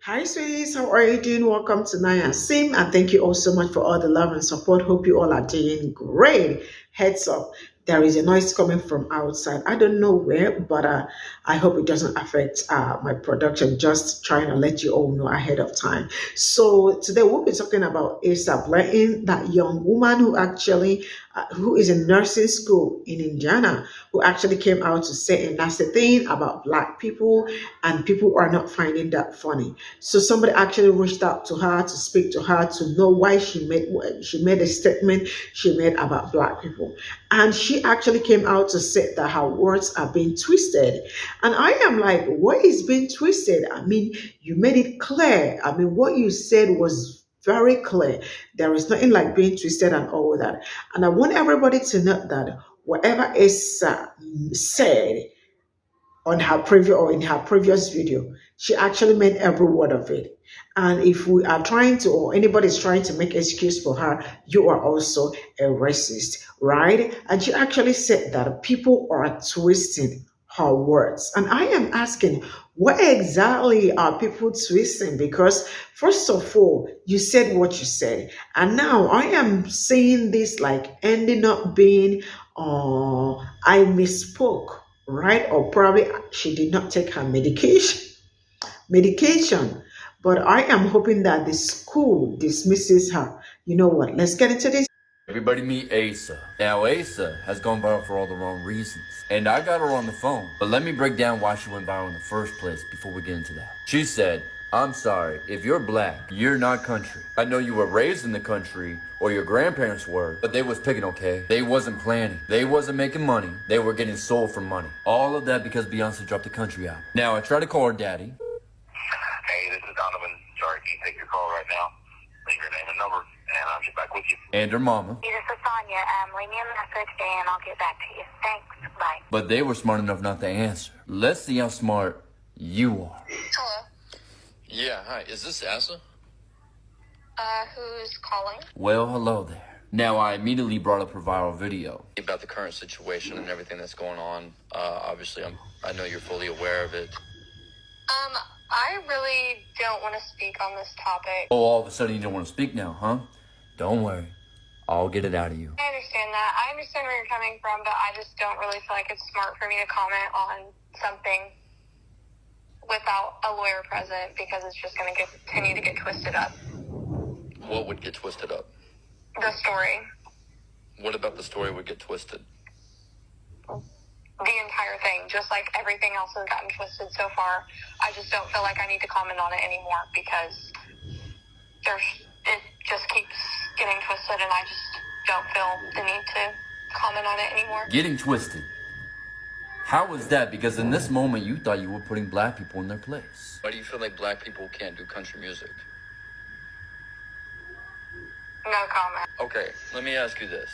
Hi, sweeties. How are you doing? Welcome to Naya Sim, and thank you all so much for all the love and support. Hope you all are doing great. Heads up, there is a noise coming from outside. I don't know where, but I hope it doesn't affect my production. Just trying to let you all know ahead of time. So today we'll be talking about ASAP letting that young woman who is in nursing school in Indiana, who actually came out to say a nasty thing about black people, and people are not finding that funny. So somebody actually reached out to her to speak to her to know why she made a statement she made about black people, and she actually came out to say that her words are being twisted. And I am like, what is being twisted? I mean, you made it clear. I mean, what you said was very clear. There is nothing like being twisted and all that. And I want everybody to know that whatever is said on her previous or in her previous video, she actually meant every word of it. And if we are trying to, or anybody is trying to make excuse for her, you are also a racist, right? And she actually said that people are twisting her words. And I am asking, what exactly are people twisting? Because first of all, you said what you said, and now I am saying this like ending up being, I misspoke, right? Or probably she did not take her medication. But I am hoping that the school dismisses her. You know what? Let's get into this. Everybody meet Asa. Now Asa has gone viral for all the wrong reasons. And I got her on the phone. But let me break down why she went viral in the first place before we get into that. She said, I'm sorry, if you're black, you're not country. I know you were raised in the country, or your grandparents were, but they was picking okay. They wasn't planning. They wasn't making money. They were getting sold for money. All of that because Beyonce dropped the country album. Now I tried to call her daddy. Hey, this is Donovan. Sorry, can you take your call right now? Leave your name and number, and I'll get back with you. And her mama. Hey, this is Sonia. Leave me a message and I'll get back to you. Thanks. Bye. But they were smart enough not to answer. Let's see how smart you are. Hello. Yeah, hi. Is this Asa? Who's calling? Well, hello there. Now, I immediately brought up her viral video. About the current situation and everything that's going on. Obviously, I know you're fully aware of it. I really don't want to speak on this topic. Oh, all of a sudden you don't want to speak now, huh? Don't worry. I'll get it out of you. I understand that. I understand where you're coming from, but I just don't really feel like it's smart for me to comment on something without a lawyer present because it's just going to continue to get twisted up. What would get twisted up? The story. What about the story would get twisted? The entire thing, just like everything else has gotten twisted so far. I just don't feel like I need to comment on it anymore because it just keeps getting twisted and I just don't feel the need to comment on it anymore. Getting twisted. How was that? Because in this moment, you thought you were putting black people in their place. Why do you feel like black people can't do country music? No comment. Okay, let me ask you this.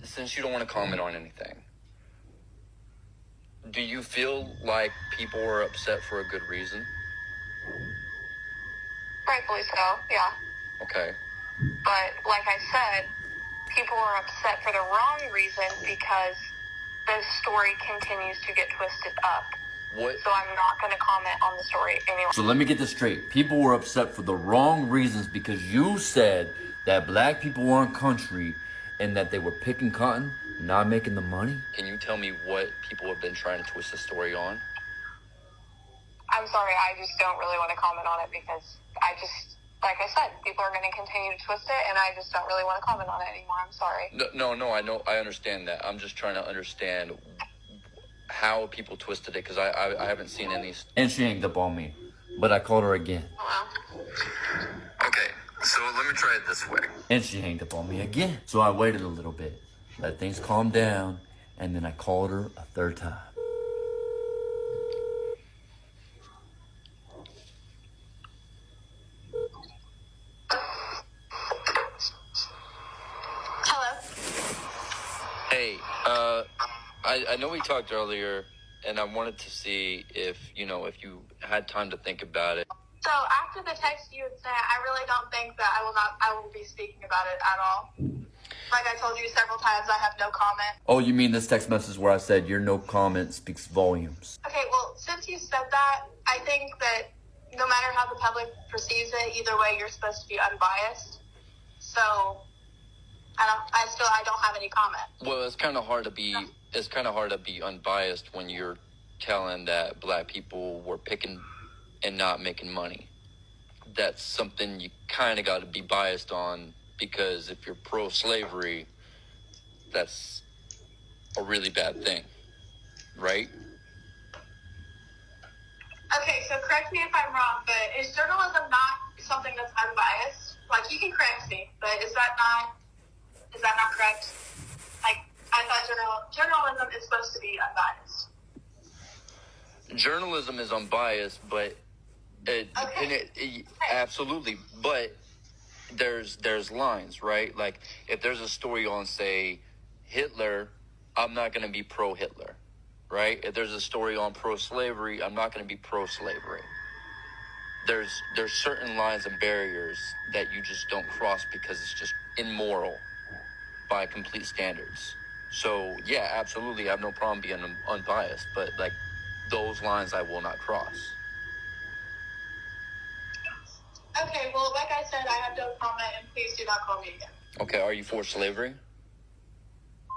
Since you don't want to comment on anything, do you feel like people are upset for a good reason? Rightfully so, yeah. Okay. But like I said, people are upset for the wrong reason because the story continues to get twisted up. What? So I'm not going to comment on the story anymore. So let me get this straight. People were upset for the wrong reasons because you said that black people weren't country and that they were picking cotton, not making the money. Can you tell me what people have been trying to twist the story on? I'm sorry, I just don't really want to comment on it because like I said, people are going to continue to twist it and I just don't really want to comment on it anymore. I'm sorry. No, I know, I understand that. I'm just trying to understand how people twisted it because I haven't seen any. And she hanged up on me. But I called her again. Hello? Okay, so let me try it this way. And she hanged up on me again. So I waited a little bit, let things calm down, and then I called her a third time. Hello? Hey, I know we talked earlier, and I wanted to see if you had time to think about it. So after the text you had sent, I really don't think that I will be speaking about it at all. Like I told you several times, I have no comment. Oh, you mean this text message where I said your no comment speaks volumes? Okay, well, since you said that, I think that no matter how the public perceives it. Either way, you're supposed to be unbiased. So I don't have any comment. Well, it's kind of hard to be unbiased when you're telling that black people were picking and not making money. That's something you kind of got to be biased on, because if you're pro-slavery, that's a really bad thing, right? Okay, so correct me if I'm wrong, but is journalism not something that's unbiased? Like, you can correct me, but is that not correct? Like, I thought journalism is supposed to be unbiased. Journalism is unbiased, but absolutely, but there's lines, right? Like, if there's a story on, say, Hitler, I'm not going to be pro-Hitler, right? If there's a story on pro-slavery, I'm not going to be pro-slavery. There's certain lines and barriers that you just don't cross because it's just immoral by complete standards. So, yeah, absolutely, I have no problem being unbiased, but, like, those lines I will not cross. Okay, well, like I said, I have no comment, and please do not call me again. Okay, are you for slavery?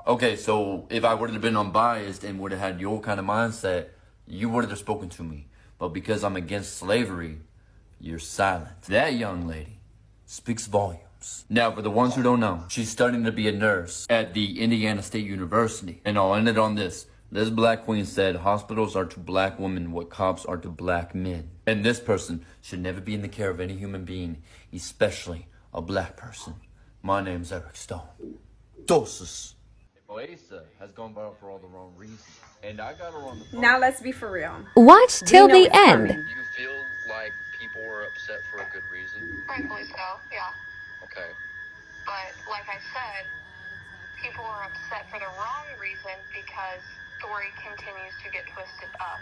Okay, so if I would have been unbiased and would have had your kind of mindset, you would have spoken to me. But because I'm against slavery, you're silent. That young lady speaks volumes. Now, for the ones who don't know, she's studying to be a nurse at the Indiana State University. And I'll end it on this. This black queen said hospitals are to black women what cops are to black men. And this person should never be in the care of any human being, especially a black person. My name's L0st. Doses. Wh0 has gone viral for all the wrong reasons. And I got her on the phone. Now let's be for real. Watch till We know the it's end. coming. Do you feel like people were upset for a good reason? Rightfully so, yeah. Okay. But like I said, people are upset for the wrong reason because story continues to get twisted up.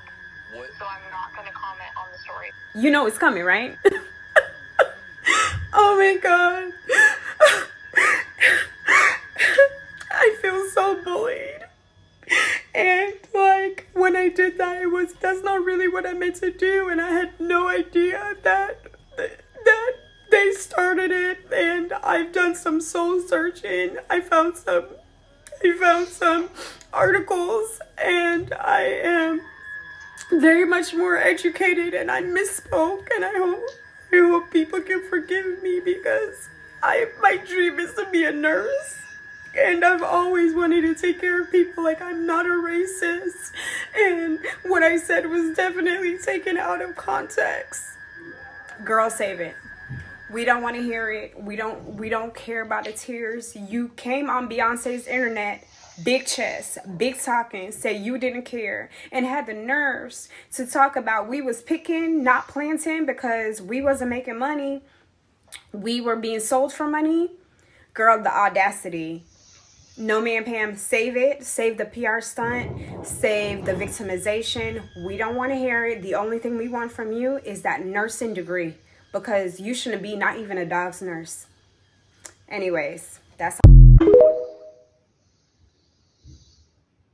What? So I'm not going to comment on the story. You know it's coming, right? Oh my god. I feel so bullied. And like when I did that, that's not really what I meant to do, and I had no idea that they started it. And I've done some soul searching. I found some articles, and I am very much more educated, and I misspoke, and I hope people can forgive me, because my dream is to be a nurse, and I've always wanted to take care of people. Like, I'm not a racist, and what I said was definitely taken out of context. Girl, save it. We don't want to hear it. We don't care about the tears. You came on Beyonce's internet, big chest, big talking, say you didn't care, and had the nerves to talk about we was picking, not planting, because we wasn't making money. We were being sold for money. Girl, the audacity. No, man, Pam, save it. Save the PR stunt. Save the victimization. We don't want to hear it. The only thing we want from you is that nursing degree, because you shouldn't be not even a dog's nurse. Anyways, that's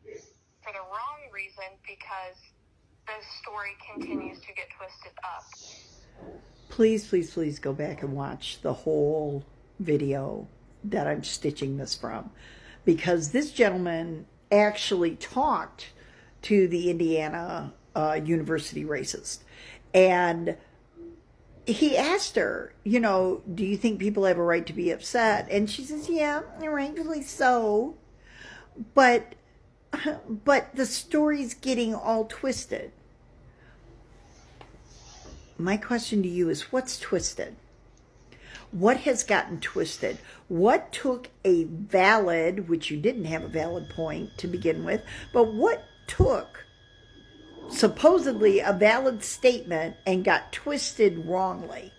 For the wrong reason because the story continues to get twisted up. Please, please, please go back and watch the whole video that I'm stitching this from, because this gentleman actually talked to the Indiana University racist, and he asked her, you know, do you think people have a right to be upset? And she says, yeah, rightfully so, but the story's getting all twisted. My question to you is, what's twisted? What has gotten twisted? What took a valid, which you didn't have a valid point to begin with, but what took supposedly a valid statement and got twisted wrongly?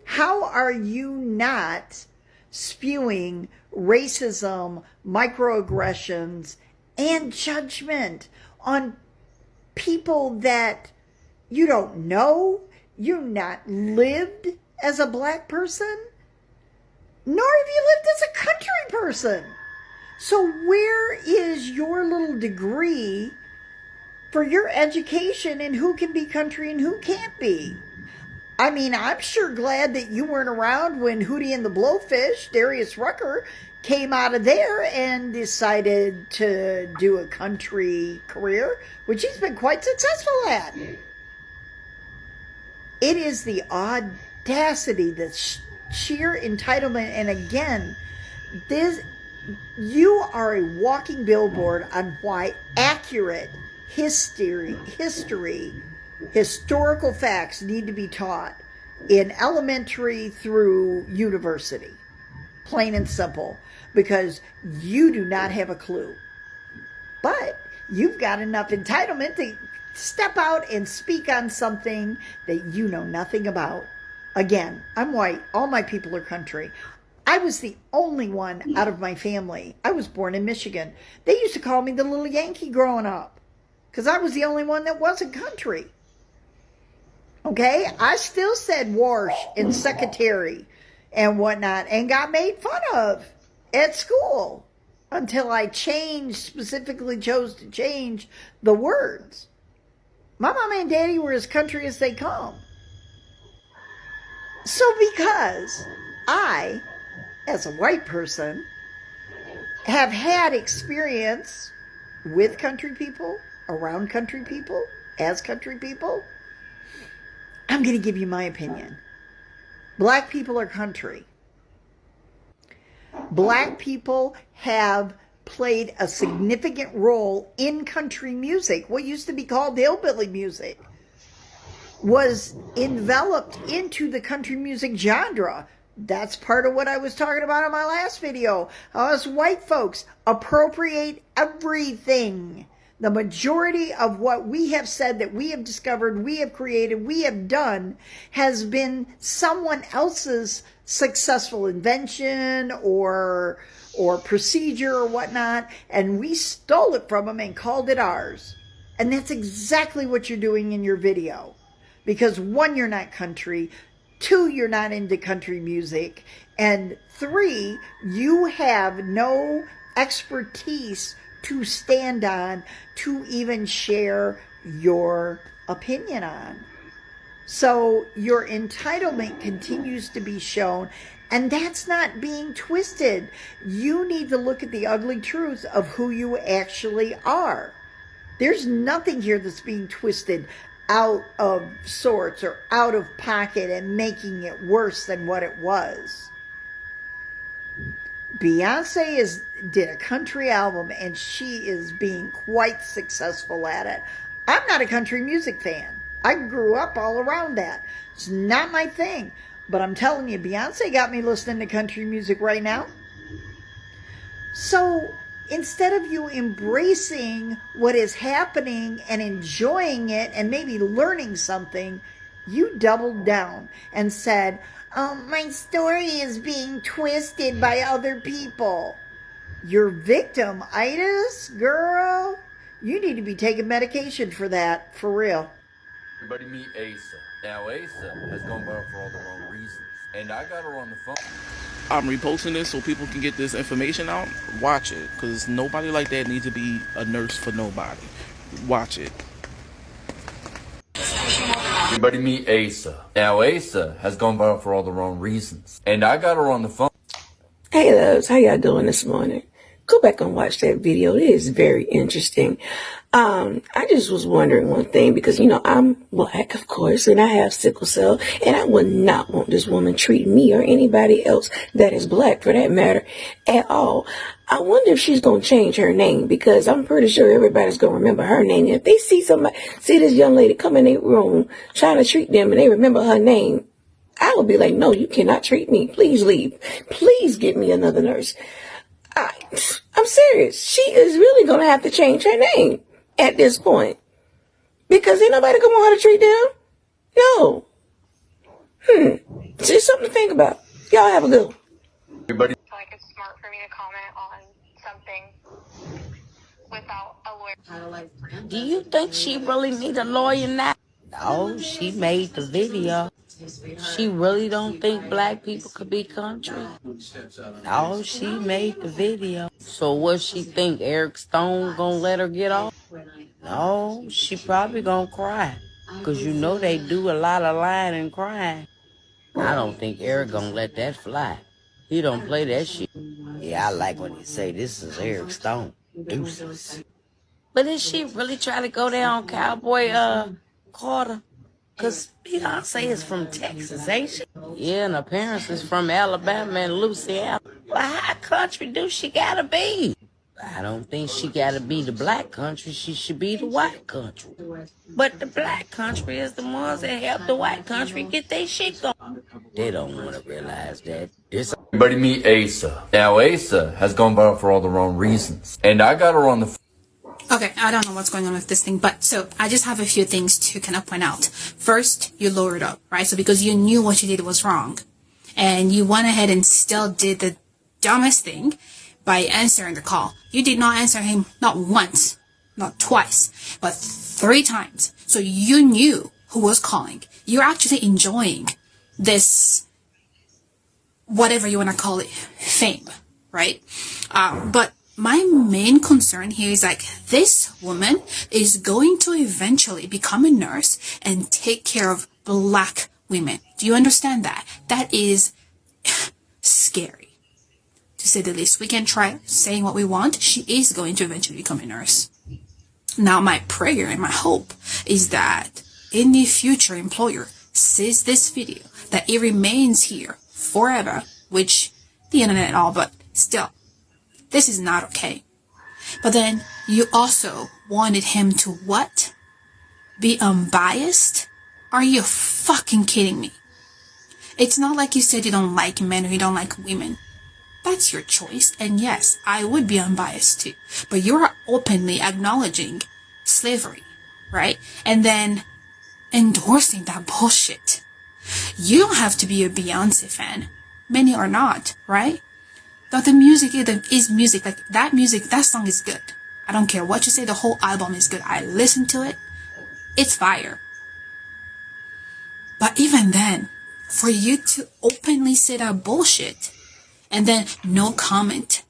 How are you not spewing racism, microaggressions, and judgment on people that you don't know, you've not lived as a black person, nor have you lived as a country person? So where is your little degree for your education in who can be country and who can't be? I mean, I'm sure glad that you weren't around when Hootie and the Blowfish, Darius Rucker, came out of there and decided to do a country career, which he's been quite successful at. It is the audacity, the sheer entitlement, and again, this you are a walking billboard on why accurate historical facts need to be taught in elementary through university. Plain and simple. Because you do not have a clue. But you've got enough entitlement to step out and speak on something that you know nothing about. Again, I'm white. All my people are country. I was the only one out of my family. I was born in Michigan. They used to call me the little Yankee growing up because I was the only one that wasn't country. Okay? I still said Warsh and secretary and whatnot and got made fun of at school until I specifically chose to change the words. My mom and daddy were as country as they come. So because I, as a white person, have had experience with country people, around country people, as country people, I'm going to give you my opinion. Black people are country. Black people have played a significant role in country music. What used to be called hillbilly music was enveloped into the country music genre. That's part of what I was talking about in my last video. Us white folks appropriate everything. The majority of what we have said, that we have discovered, we have created, we have done, has been someone else's successful invention or procedure or whatnot, and we stole it from them and called it ours. And that's exactly what you're doing in your video. Because 1, you're not country. 2, you're not into country music. And 3, you have no expertise to stand on, to even share your opinion on. So your entitlement continues to be shown, and that's not being twisted. You need to look at the ugly truth of who you actually are. There's nothing here that's being twisted out of sorts or out of pocket and making it worse than what it was. Beyonce did a country album and she is being quite successful at it. I'm not a country music fan. I grew up all around that. It's not my thing. But I'm telling you, Beyonce got me listening to country music right now. So instead of you embracing what is happening and enjoying it and maybe learning something, you doubled down and said, my story is being twisted by other people. You're victim-itis, girl. You need to be taking medication for that, for real. Everybody meet Asa. Now Asa has gone viral for all the wrong reasons. And I got her on the phone. I'm reposting this so people can get this information out. Watch it, because nobody like that needs to be a nurse for nobody. Watch it. Everybody meet Asa. Now Asa has gone viral for all the wrong reasons. And I got her on the phone. Hey loves, how y'all doing this morning? Go back and watch that video. It is very interesting. I just was wondering one thing because, I'm black, of course, and I have sickle cell, and I would not want this woman treating me or anybody else that is black, for that matter, at all. I wonder if she's going to change her name, because I'm pretty sure everybody's going to remember her name. If they see this young lady come in their room trying to treat them and they remember her name, I would be like, no, you cannot treat me. Please leave. Please get me another nurse. I'm serious. She is really going to have to change her name at this point, because ain't nobody going to want her to treat them. No. Just something to think about. Y'all have a good one. Everybody. I feel like it's smart for me to comment on something without a lawyer. Do you think she really need a lawyer now? No, she made the video. She really don't think black people could be country? No, she made the video. So what she think, Eric Stone gonna let her get off? No, she probably gonna cry. Because you know they do a lot of lying and crying. I don't think Eric gonna let that fly. He don't play that shit. Yeah, I like when he say this is Eric Stone. Deuces. But is she really trying to go down Cowboy Carter? Cause Beyonce is from Texas, ain't she? Yeah, and her parents is from Alabama and Louisiana. Well, how country do she gotta be? I don't think she gotta be the black country. She should be the white country. But the black country is the ones that help the white country get their shit going. They don't want to realize that. Everybody meet Asa. Now Asa has gone viral for all the wrong reasons. And I got her on the Okay, I don't know what's going on with this thing, but so I just have a few things to kind of point out. First, you lowered up, right? So because you knew what you did was wrong, and you went ahead and still did the dumbest thing by answering the call. You did not answer him not once, not twice, but 3 times. So you knew who was calling. You're actually enjoying this, whatever you want to call it, fame, right? But my main concern here is like, this woman is going to eventually become a nurse and take care of black women. Do you understand that? That is scary, to say the least. We can try saying what we want. She is going to eventually become a nurse. Now, my prayer and my hope is that any future employer sees this video, that it remains here forever, which the internet and all, but still, this is not okay. But then you also wanted him to what? Be unbiased? Are you fucking kidding me? It's not like you said you don't like men or you don't like women. That's your choice. And yes, I would be unbiased too. But you're openly acknowledging slavery, right? And then endorsing that bullshit. You don't have to be a Beyonce fan. Many are not, right? But the music is music. Like, that music, that song is good. I don't care what you say, the whole album is good. I listen to it. It's fire. But even then, for you to openly say that bullshit, and then no comment,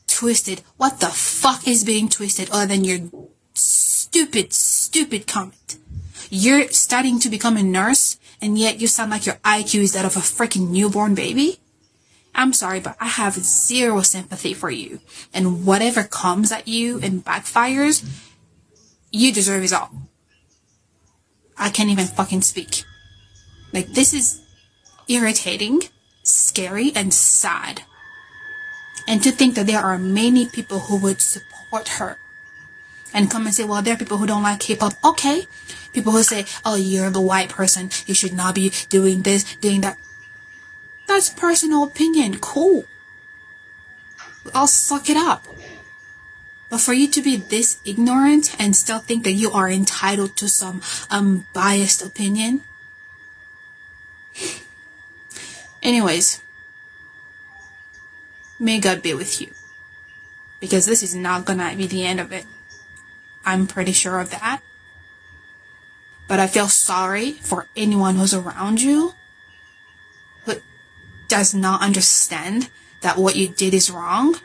twisted, what the fuck is being twisted other than your stupid comment? You're starting to become a nurse, and yet you sound like your IQ is that of a freaking newborn baby? I'm sorry, but I have 0 sympathy for you. And whatever comes at you and backfires, you deserve it all. I can't even fucking speak. Like, this is irritating, scary, and sad. And to think that there are many people who would support her and come and say, well, there are people who don't like hip-hop. Okay. People who say, oh, you're the white person, you should not be doing this, doing that. That's personal opinion. Cool. I'll suck it up. But for you to be this ignorant and still think that you are entitled to some unbiased opinion. Anyways, may God be with you. Because this is not gonna be the end of it. I'm pretty sure of that. But I feel sorry for anyone who's around you who does not understand that what you did is wrong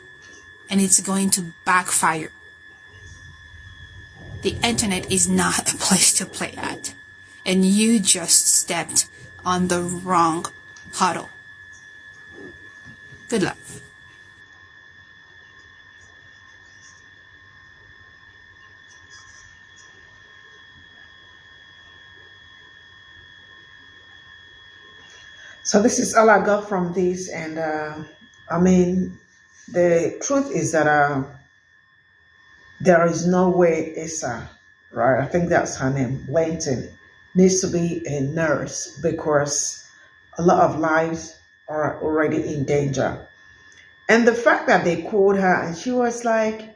and it's going to backfire. The internet is not a place to play at, and you just stepped on the wrong puddle. Good luck. So this is all I got from this, and I mean, the truth is that there is no way Asa, right? I think that's her name, Blanton, needs to be a nurse because a lot of lives are already in danger. And the fact that they called her and she was like,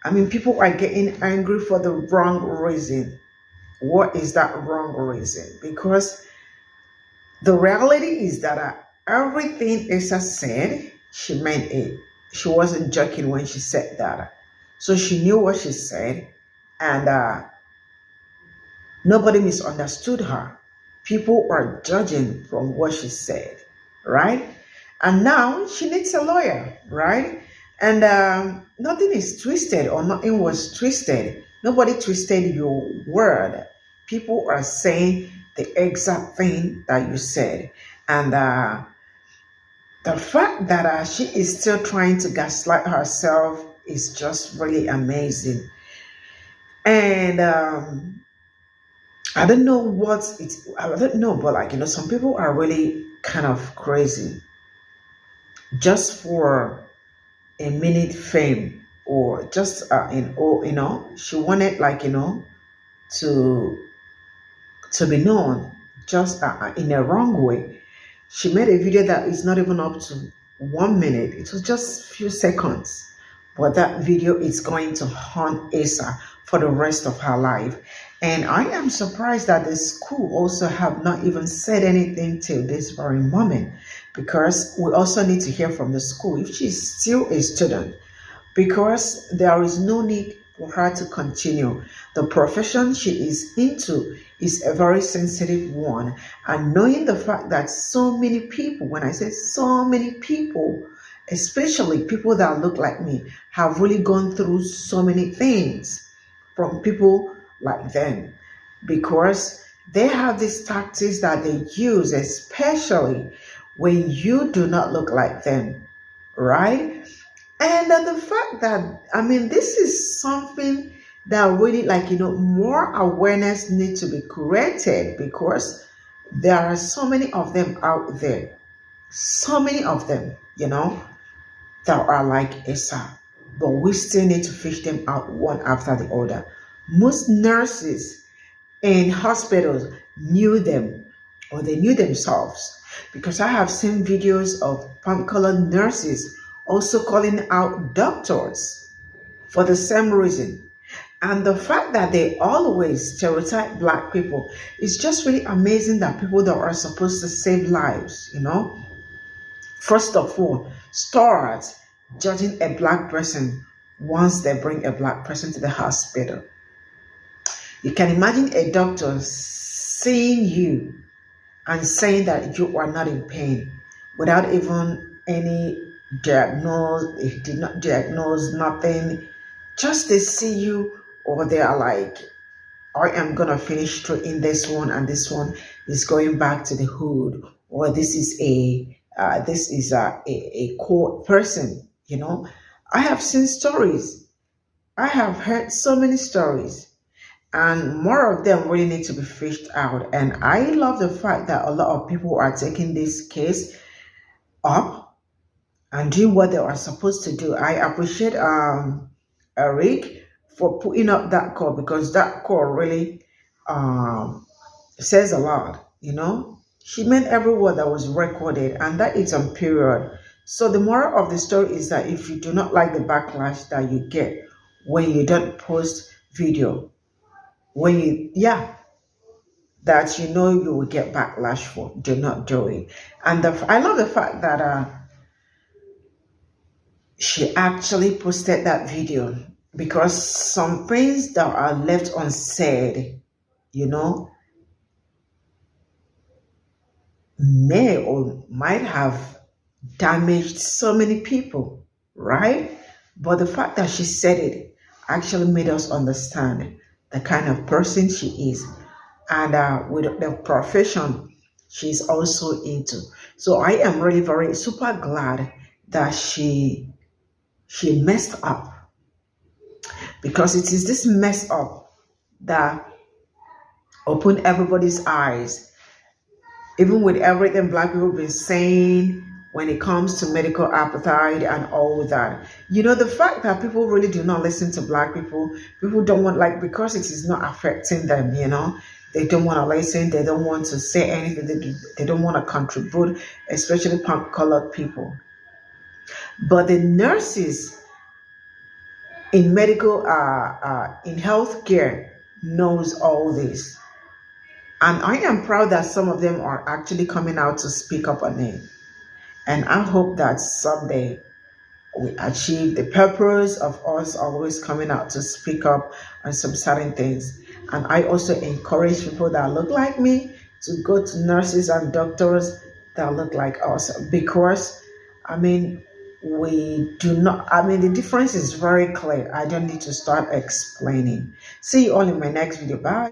I mean, people are getting angry for the wrong reason. What is that wrong reason? Because the reality is that everything Asa said, she meant it. She wasn't joking when she said that. So she knew what she said, and nobody misunderstood her. People are judging from what she said, right? And now she needs a lawyer, right? And nothing is twisted or nothing was twisted. Nobody twisted your word. people are saying the exact thing that you said. And the fact that she is still trying to gaslight herself is just really amazing. And I don't know I don't know, but like, some people are really kind of crazy just for a minute fame, or just she wanted, like, to be known just in a wrong way. She made a video that is not even up to 1 minute. It was just a few seconds. But that video is going to haunt Asa for the rest of her life. And I am surprised that the school also have not even said anything till this very moment, because we also need to hear from the school if she's still a student, because there is no need for her to continue. The profession she is into is a very sensitive one. And knowing the fact that so many people, when I say so many people, especially people that look like me, have really gone through so many things from people like them, because they have these tactics that they use, especially when you do not look like them, right? And the fact that, this is something that really, like, more awareness needs to be created, because there are so many of them out there. So many of them, that are like Asa. But we still need to fish them out one after the other. Most nurses in hospitals knew them, or they knew themselves, because I have seen videos of punk-colored nurses also calling out doctors for the same reason. And the fact that they always stereotype Black people is just really amazing, that people that are supposed to save lives, first of all, start judging a Black person once they bring a Black person to the hospital. You can imagine a doctor seeing you and saying that you are not in pain without even any diagnose. They did not diagnose nothing. Just they see you, or they are like, I am gonna finish straight in this one, and this one is going back to the hood, or this is a core person. I have seen stories. I have heard so many stories, and more of them really need to be fished out. And I love the fact that a lot of people are taking this case up and doing what they are supposed to do. I appreciate Eric for putting up that call, because that call really says a lot. She meant every word that was recorded, and that is on period. So the moral of the story is that if you do not like the backlash that you get when you don't post video, that you will get backlash for, do not do it. And I love the fact that she actually posted that video, because some things that are left unsaid, may or might have damaged so many people, right? But the fact that she said it actually made us understand the kind of person she is, and with the profession she's also into. So I am really very super glad that she messed up, because it is this mess up that opened everybody's eyes, even with everything Black people have been saying when it comes to medical appetite and all that. The fact that people really do not listen to Black people don't want, because it is not affecting them, they don't want to listen, they don't want to say anything, they don't want to contribute, especially colored people. But the nurses in medical, in healthcare knows all this. And I am proud that some of them are actually coming out to speak up on it. And I hope that someday we achieve the purpose of us always coming out to speak up on some certain things. And I also encourage people that look like me to go to nurses and doctors that look like us, because we do not, the difference is very clear. I don't need to start explaining. See you all in my next video. Bye.